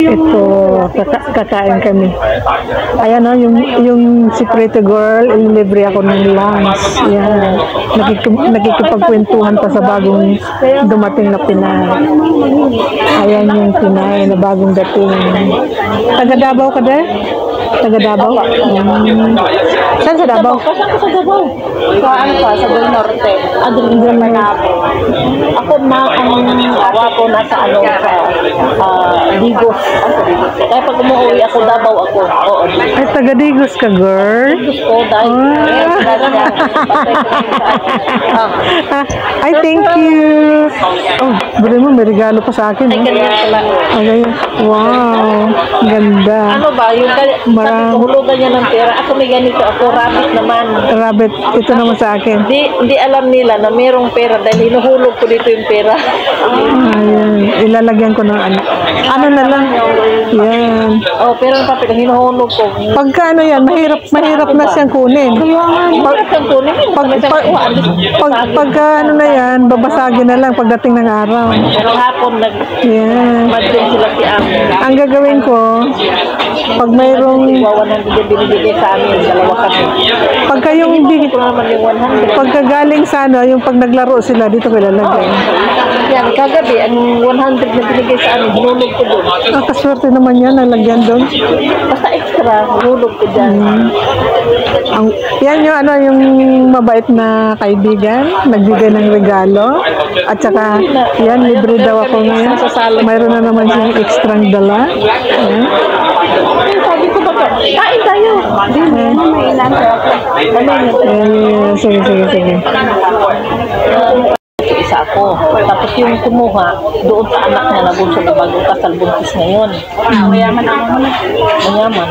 Ito, kakain kami. Ayan o, yung secret girl, libre ako ng lunch. Yan. Nakikipagkwentuhan pa sa bagong dumating na Pinay. Ayan yung Pinay na bagong dating. Taga Davao ka din? Taga Davao? Saan sa Davao? Saan sa Davao? Sa ano pa, sa Del Norte. Doon sa Manabo. Ako ang asa ko nasa ano sa Digos. Kaya pag umuwi ako, Davao ako. Oo. Ay, taga Digos ka, girl? Digos ko, dahil Ay, thank you. Oh, bali mo, may regalo pa sa akin. Ay, ganyan pala. Okay. Wow, ganda. Ano ba, yung hulugan niya ng pera. Ako may ganito, ako rabbit naman. Rabbit, ito naman sa akin. Hindi alam nila na mayroong pera dahil hinuhulog ko dito yung pera. Ayan, ilalagyan ko ng ano na lang. Yan. Oh, pero yung papel, hinuhulog ko. Pagka ano yan, mahirap na siyang kunin. Pagka ano na yan, babasagin na lang pagdating ng araw. Hapon Yan. nag-madrin sila si Ami. Ang gagawin ko, pag mayroong binibigay sa amin, dalawa kami. pagka yung Ko naman yung 100. pagka galing sa ano, yung pag naglaro sila dito ko ilalagay. Yan, kagabi, ang 100 na binigay sa amin, hinulog ko doon. Kaswerte naman yan, nalagyan doon. Basta extra, hinulog ko dyan. Yan yung ano, yung mabait na kaibigan, nagbigay ng regalo. At saka, yan, libre daw ako ngayon. Mayroon na naman siyang extrang dala. Yan. Sabi ko ba, kain tayo. Hindi, may ilan. Sige. Isa ako. Tapos yung kumuha, doon sa anak niya na bunso na bagong kasal, buntis ngayon. Mayaman ako. Mayaman.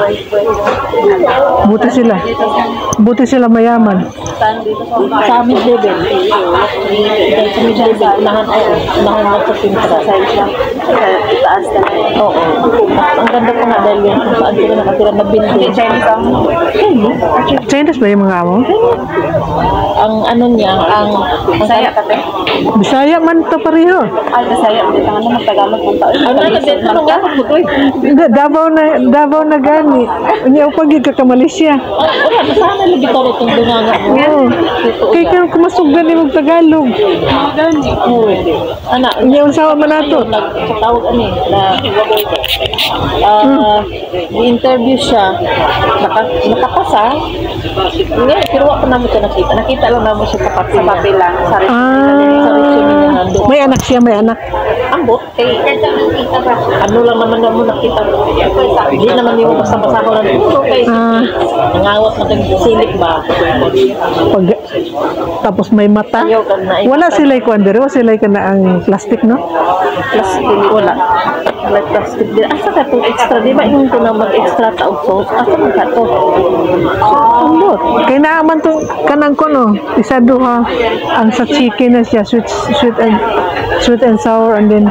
Buti sila mayaman. Sa amin level. Sa amin level, unahan na sa pintra. Taas na. Oo. Ang ganda pa nga dahil yung kung saan sila nakatira na building. Chinese ba yung mga amo? Ang ano niya, ang Bisaya ka Bisaya man to pareho. Ay, Bisaya. Dito nga naman Tagalog ng taon. Ano na, ano nga mo to? Hindi, Davao na gani. Unya upag ka ka Malaysia. Wala, sana lagi ito itong dunganga mo. Oo. Kaya kaya kumasugdan ni mong Tagalog. Anak, Unya unsawa man nato. nagtawag ani na i-interview siya. Nakapasa. Ngayon, pero wala pa namin siya nakita. Nakita lang namin siya sa papel lang. Sa resume niya nandun. May anak siya, may anak. Ambot, ano lang naman mo nakita. Hindi naman yung basta-basta ko lang. Nangawat na silip ba? Tapos may mata. Wala sila kuandere, wala sila ka na ang plastic, no? Plastic, wala. Like plastic din. Asa ka itong extra? Di ba yung ko na mag-extra taong sauce? Asa man ka ito? Ambot. Kaya naaman to kanang ko, no? Isa duha. Ang sa chicken na siya, sweet and sour, and then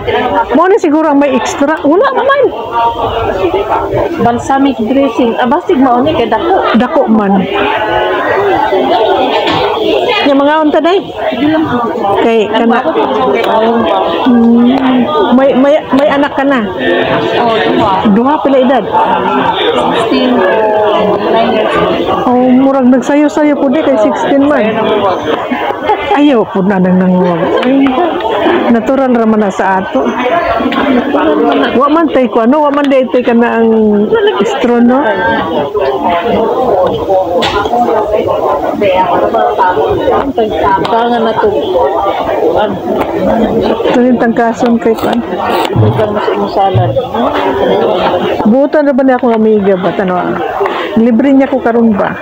mo na siguro ang may extra. Wala naman. Balsamic dressing. Basig mauni kay dako. Dako man. Yung mga unta day. Kay kana may anak ka na. Duha pila edad. 16 9 years old. Oh, murag nagsayo-sayo po di kay 16 man. Ayaw po na nang nanguwag. Natural raman na sa ato. Wa man tay ko ano, wa man day tay ka na ang istro, no? Tangan na to. Tunin tangkason kay kan. Bukan masih musalan. Butan ra ba ni akong amiga ba tanong? Libre niya ko karon ba?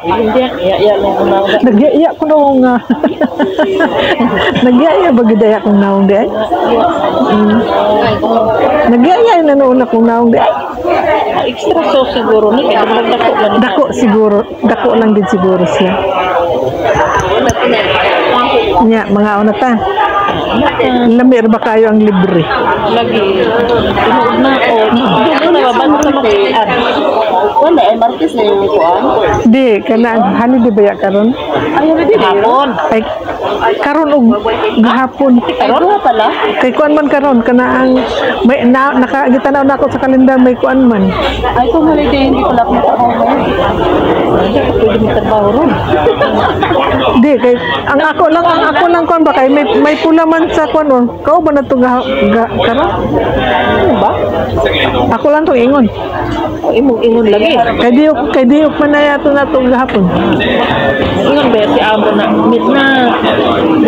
Hindi ya lang na. Nagyaya ko na nga. Nagyaya ba gidaya kong naong di ay? Nagyaya na noon akong naong di ay. Extra sauce siguro ni kaya dako lang. Dako siguro, dako lang din siguro siya. Nya, mga una ta. Lamir ba kayo ang libre? Lagi. Tinood na ako. Doon na ba sa makian? Wala, Martes na yung kuan. Di, kana holiday ba ya karon? Hapon. Ay karon og gahapon. Karon na pala. Kay kuan man karon kana ang may nakagitanaw na ako sa kalendar may kuan man. Ay, kung holiday, hindi pala ako trabaho ngayon. Hindi ako pwede magtrabaho ron. Di kay ang ako lang kuan ba kay may pula man sa kuan oh. Kao ba na to karon? Ano ba? Ako lang to ingon. O, imong-ingon lagi. Kay diok man na yato na to gahapon. Ingon ba si Amo na, mit na,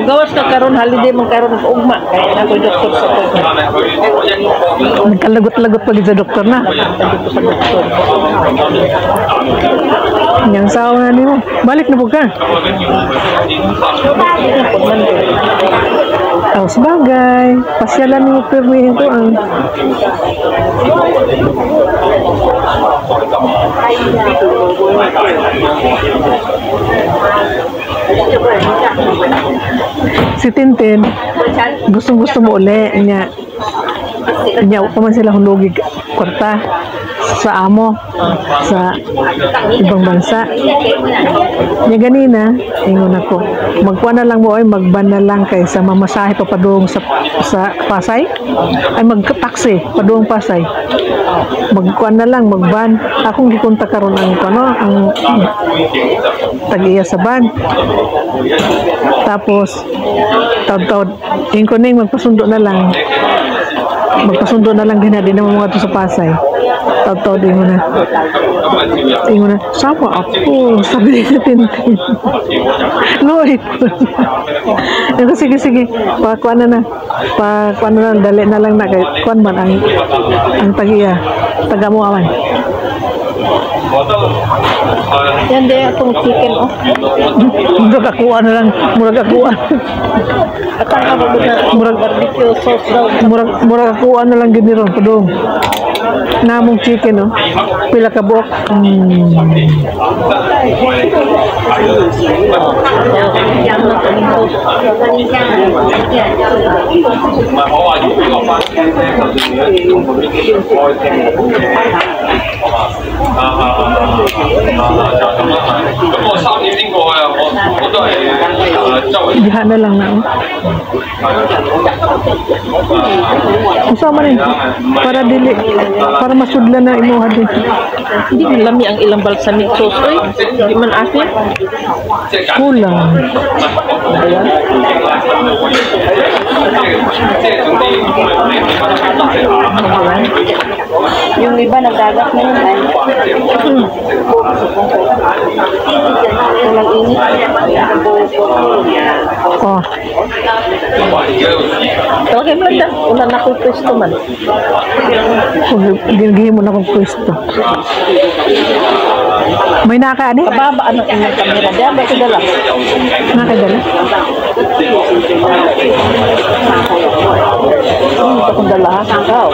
gawas ka karon holiday man karon sa ugma. Kaya ako doktor sa pagka. Nagkalagot-lagot pa sa doktor na. Sa doktor. Yang sawa na nimo. Balik na po ka. Oh, sebagay. Pasyalan mo pirmihin ko ang si Tintin gusto mo uli niya pa man sila hulugi kwarta sa amo sa ibang bansa niya ganina ingon ako magkuha na lang mo ay magban na lang kay sa mamasahe papadung sa Pasay ay magtaksi padung Pasay magkuha na lang magban akong gikontak karon ang ang tag-iya sa ban tapos taud-taud ingkoning magpasundo na lang din na mga to sa Pasay taud-taud ingon na sama ako sabi ni Tintin Lloyd sige pakuan na dali na lang na kay kuan man ang tag-iya taga mo awan. Yan din itong chicken, oh. Murag akuha na lang. Murag akuha. At ang kababot na murag barbecue sauce daw. Murag akuha na lang gini ron. Padong. Namong chicken, oh. Pila ka buok. Diha na lang na, oh. Usama rin. Para masudlan na imuha din. Hindi man lami ang ilang balsamic sauce, oy. Hindi man asin. Kulang. Ayan. Yung iba nagdagat na yun, ay. Walang init. Oh. Tawagay mo lang. Wala na akong pwesto man. Ginagihim mo na kong pwesto. May naka, ani? Kababaan ang inyong kamera. Diyan ba ito dala? Nakadala? Ito kong dala, ha? Ikaw.